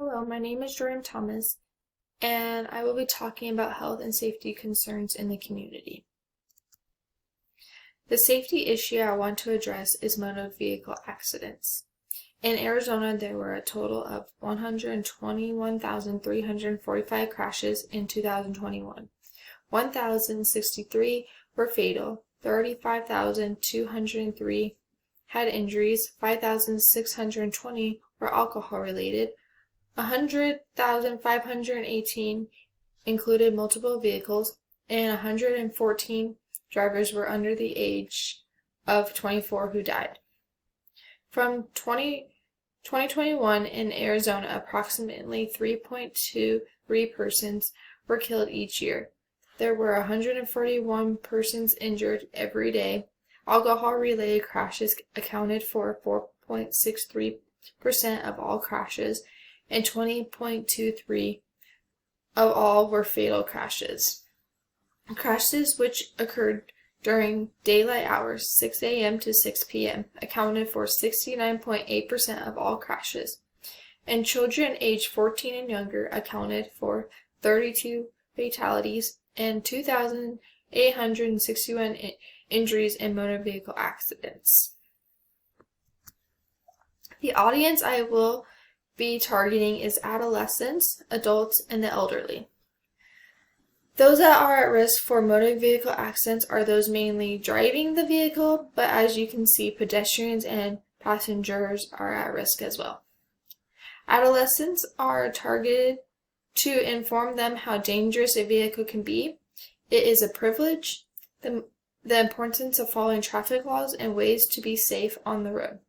Hello, my name is Jordan Thomas, and I will be talking about health and safety concerns in the community. The safety issue I want to address is motor vehicle accidents. In Arizona, there were a total of 121,345 crashes in 2021. 1,063 were fatal, 35,203 had injuries, 5,620 were alcohol-related, 100,518 included multiple vehicles, and 114 drivers were under the age of 24 who died. From 2021 in Arizona, approximately 3.23 persons were killed each year. There were 141 persons injured every day. Alcohol-related crashes accounted for 4.63% of all crashes, and 20.23% of all were fatal crashes. Crashes which occurred during daylight hours, 6 a.m. to 6 p.m., accounted for 69.8% of all crashes, and children aged 14 and younger accounted for 32 fatalities and 2,861 injuries in motor vehicle accidents. The audience I will be targeting is adolescents, adults, and the elderly. Those that are at risk for motor vehicle accidents are those mainly driving the vehicle, but as you can see, pedestrians and passengers are at risk as well. Adolescents are targeted to inform them how dangerous a vehicle can be. It is a privilege, the importance of following traffic laws, and ways to be safe on the road.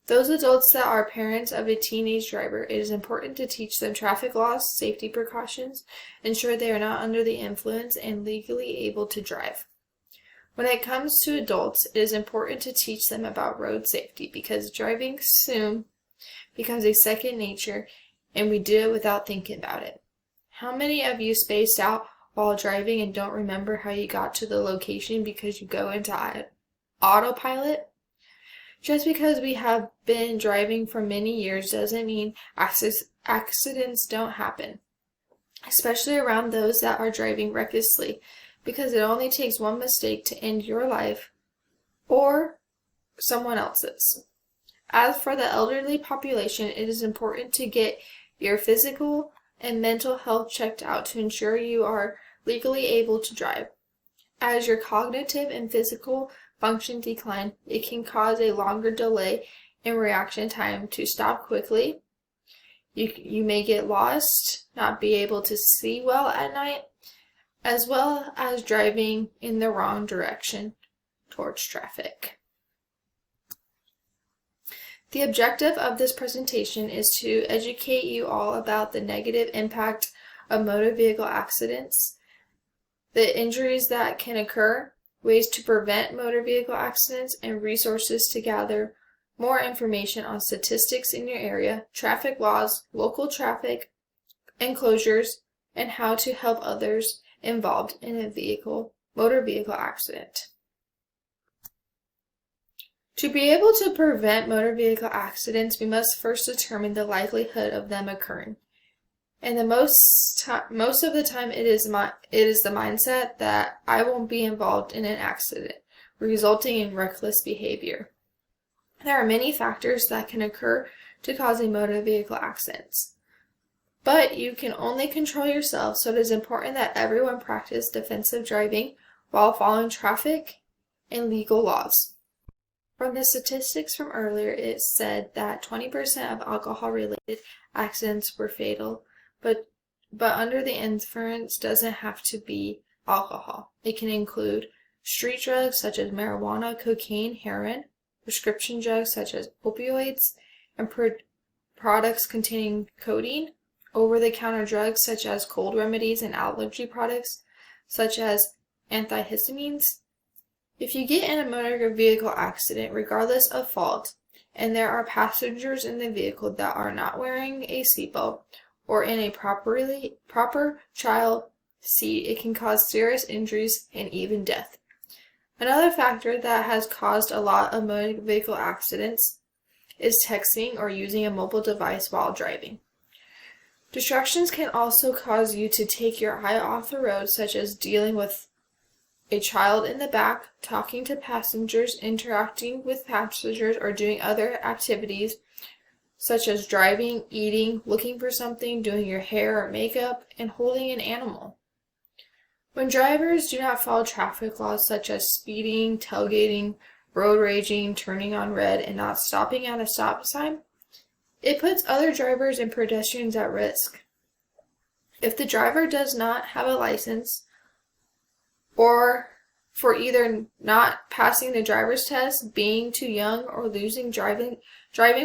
Those adults that are parents of a teenage driver, it is important to teach them traffic laws, safety precautions, ensure they are not under the influence, and legally able to drive. When it comes to adults, it is important to teach them about road safety because driving soon becomes a second nature and we do it without thinking about it. How many of you spaced out while driving and don't remember how you got to the location because you go into autopilot? Just because we have been driving for many years doesn't mean accidents don't happen, especially around those that are driving recklessly, because it only takes one mistake to end your life or someone else's. As for the elderly population, it is important to get your physical and mental health checked out to ensure you are legally able to drive. As your cognitive and physical function decline, it can cause a longer delay in reaction time to stop quickly. You may get lost, not be able to see well at night, as well as driving in the wrong direction towards traffic. The objective of this presentation is to educate you all about the negative impact of motor vehicle accidents, the injuries that can occur, ways to prevent motor vehicle accidents, and resources to gather more information on statistics in your area, traffic laws, local traffic enclosures, and how to help others involved in a motor vehicle accident. To be able to prevent motor vehicle accidents, we must first determine the likelihood of them occurring. And most of the time, it is the mindset that I won't be involved in an accident, resulting in reckless behavior. There are many factors that can occur to causing motor vehicle accidents, but you can only control yourself, so it is important that everyone practice defensive driving while following traffic and legal laws. From the statistics from earlier, it said that 20% of alcohol-related accidents were fatal. But under the influence doesn't have to be alcohol. It can include street drugs such as marijuana, cocaine, heroin, prescription drugs such as opioids, and products containing codeine, over-the-counter drugs such as cold remedies, and allergy products such as antihistamines. If you get in a motor vehicle accident, regardless of fault, and there are passengers in the vehicle that are not wearing a seatbelt, or in a proper child seat, it can cause serious injuries and even death. Another factor that has caused a lot of motor vehicle accidents is texting or using a mobile device while driving. Distractions can also cause you to take your eye off the road, such as dealing with a child in the back, talking to passengers, interacting with passengers, or doing other activities such as driving, eating, looking for something, doing your hair or makeup, and holding an animal. When drivers do not follow traffic laws such as speeding, tailgating, road raging, turning on red, and not stopping at a stop sign, it puts other drivers and pedestrians at risk. If the driver does not have a license, or for either not passing the driver's test, being too young, or losing driving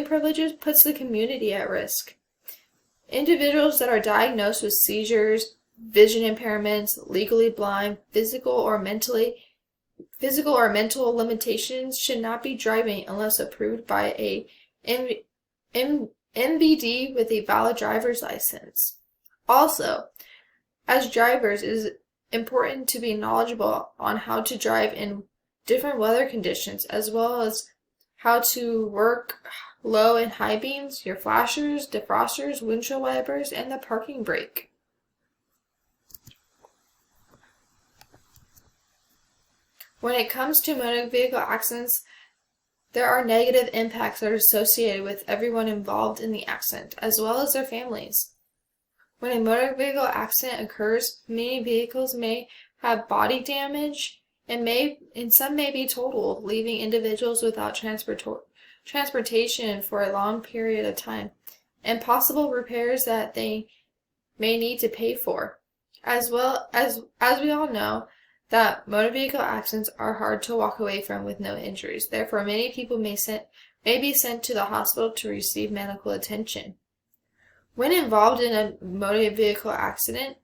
privileges, puts the community at risk. Individuals that are diagnosed with seizures, vision impairments, legally blind, physical or mental limitations should not be driving unless approved by a MVD with a valid driver's license. Also, as drivers, it is important to be knowledgeable on how to drive in different weather conditions, as well as how to work low and high beams, your flashers, defrosters, windshield wipers, and the parking brake. When it comes to motor vehicle accidents, there are negative impacts that are associated with everyone involved in the accident, as well as their families. When a motor vehicle accident occurs, many vehicles may have body damage and some may be totaled, leaving individuals without transportation for a long period of time, and possible repairs that they may need to pay for. As we all know, that motor vehicle accidents are hard to walk away from with no injuries. Therefore, many people may be sent to the hospital to receive medical attention. When involved in a motor vehicle accident,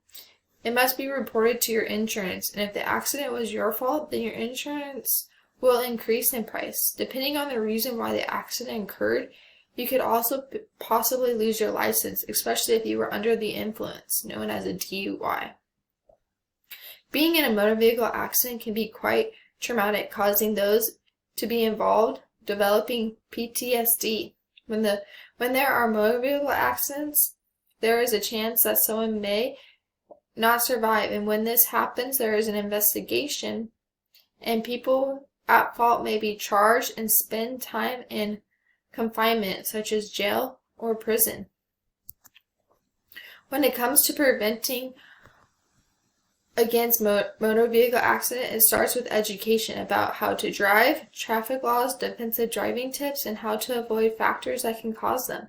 it must be reported to your insurance, and if the accident was your fault, then your insurance will increase in price. Depending on the reason why the accident occurred, you could also possibly lose your license, especially if you were under the influence, known as a DUI. Being in a motor vehicle accident can be quite traumatic, causing those to be involved developing PTSD. When there are motor vehicle accidents, there is a chance that someone may not survive, and when this happens, there is an investigation, and people at fault may be charged and spend time in confinement, such as jail or prison. When it comes to preventing against motor vehicle accident, it starts with education about how to drive, traffic laws, defensive driving tips, and how to avoid factors that can cause them.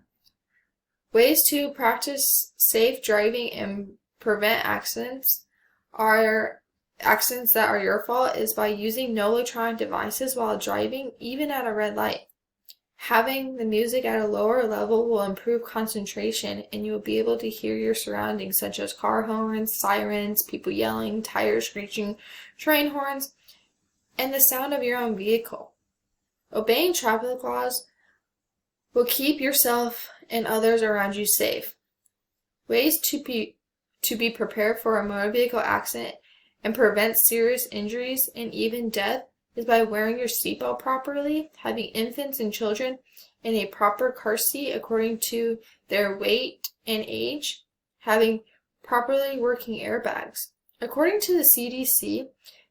Ways to practice safe driving and prevent accidents that are your fault is by using no electronic devices while driving, even at a red light. Having the music at a lower level will improve concentration, and you will be able to hear your surroundings, such as car horns, sirens, people yelling, tires screeching, train horns, and the sound of your own vehicle. Obeying traffic laws will keep yourself and others around you safe. Ways to be prepared for a motor vehicle accident and prevent serious injuries and even death is by wearing your seatbelt properly, having infants and children in a proper car seat according to their weight and age, having properly working airbags. According to the CDC,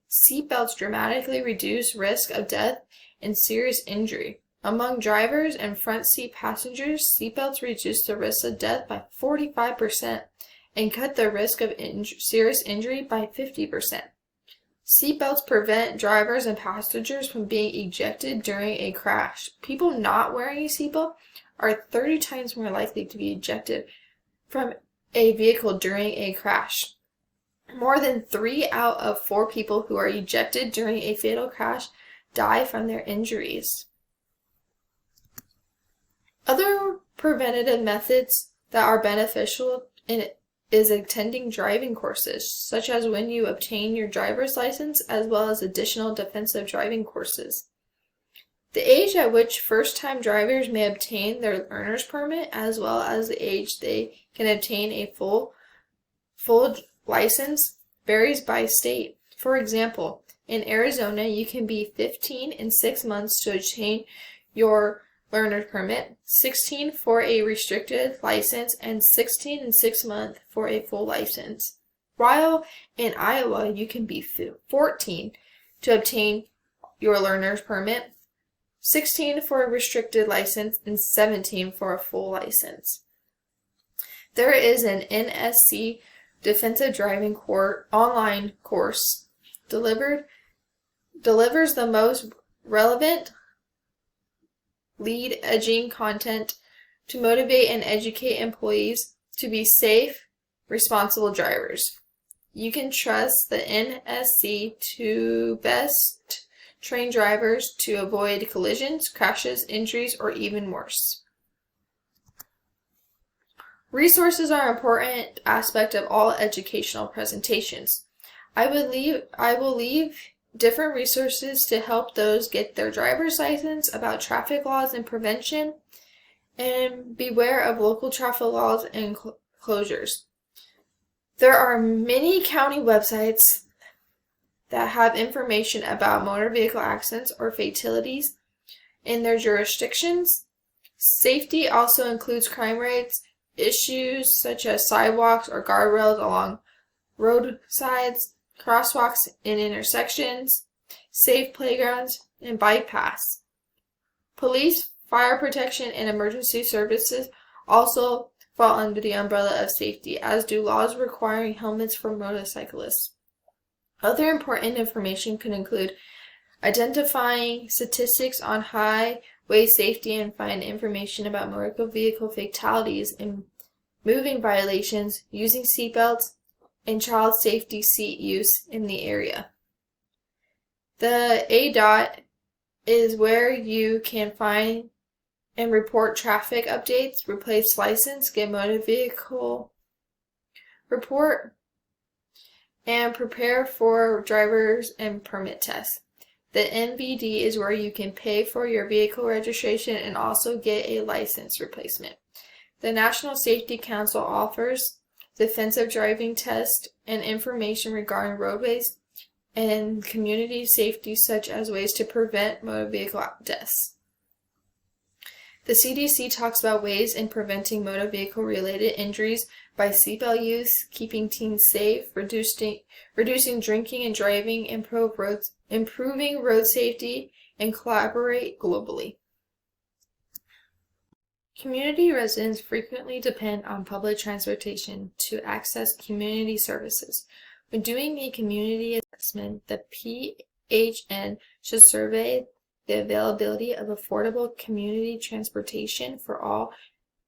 seatbelts dramatically reduce risk of death and serious injury. Among drivers and front seat passengers, seatbelts reduce the risk of death by 45% and cut the risk of serious injury by 50%. Seatbelts prevent drivers and passengers from being ejected during a crash. People not wearing a seatbelt are 30 times more likely to be ejected from a vehicle during a crash. More than 3 out of 4 people who are ejected during a fatal crash die from their injuries. Other preventative methods that are beneficial is attending driving courses, such as when you obtain your driver's license, as well as additional defensive driving courses. The age at which first-time drivers may obtain their learner's permit, as well as the age they can obtain a full license, varies by state. For example, in Arizona, you can be 15 in 6 months to obtain your learner's permit, 16 for a restricted license, and 16 and 6 months for a full license. While in Iowa, you can be 14 to obtain your learner's permit, 16 for a restricted license, and 17 for a full license. There is an NSC Defensive Driving online course delivers the most relevant lead-edging content to motivate and educate employees to be safe, responsible drivers. You can trust the NSC to best train drivers to avoid collisions, crashes, injuries, or even worse. Resources are an important aspect of all educational presentations. I will leave different resources to help those get their driver's license, about traffic laws and prevention, and beware of local traffic laws and closures. There are many county websites that have information about motor vehicle accidents or fatalities in their jurisdictions. Safety also includes crime rates, issues such as sidewalks or guardrails along roadsides, crosswalks in intersections, safe playgrounds, and bike paths. Police, fire protection, and emergency services also fall under the umbrella of safety, as do laws requiring helmets for motorcyclists. Other important information can include identifying statistics on highway safety and find information about motor vehicle fatalities and moving violations, using seatbelts, and child safety seat use in the area. The ADOT is where you can find and report traffic updates, replace license, get motor vehicle report, and prepare for drivers and permit tests. The MVD is where you can pay for your vehicle registration and also get a license replacement. The National Safety Council offers defensive driving tests and information regarding roadways and community safety, such as ways to prevent motor vehicle deaths. The CDC talks about ways in preventing motor vehicle related injuries by seatbelt use, keeping teens safe, reducing drinking and driving, improving road safety, and collaborate globally. Community residents frequently depend on public transportation to access community services. When doing a community assessment, the PHN should survey the availability of affordable community transportation for all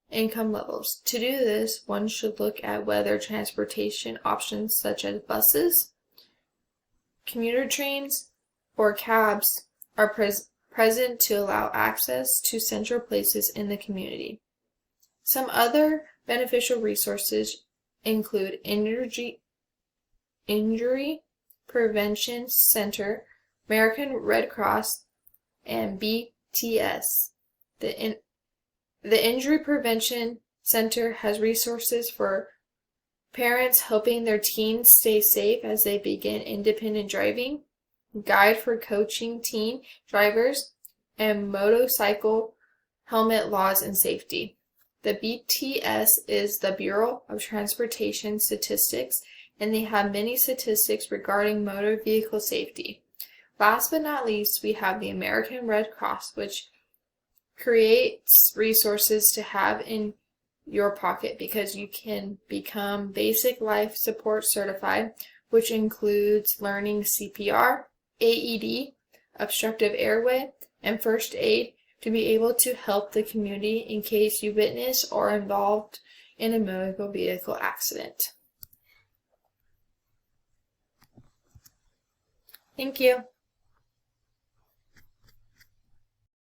income levels. To do this, one should look at whether transportation options such as buses, commuter trains, or cabs are present to allow access to central places in the community. Some other beneficial resources include Injury Prevention Center, American Red Cross, and BTS. The Injury Prevention Center has resources for parents helping their teens stay safe as they begin independent driving, guide for coaching teen drivers, and motorcycle helmet laws and safety. The BTS is the Bureau of Transportation Statistics, and they have many statistics regarding motor vehicle safety. Last but not least, we have the American Red Cross, which creates resources to have in your pocket because you can become basic life support certified, which includes learning CPR, AED, obstructive airway, and first aid to be able to help the community in case you witness or are involved in a motor vehicle accident. Thank you.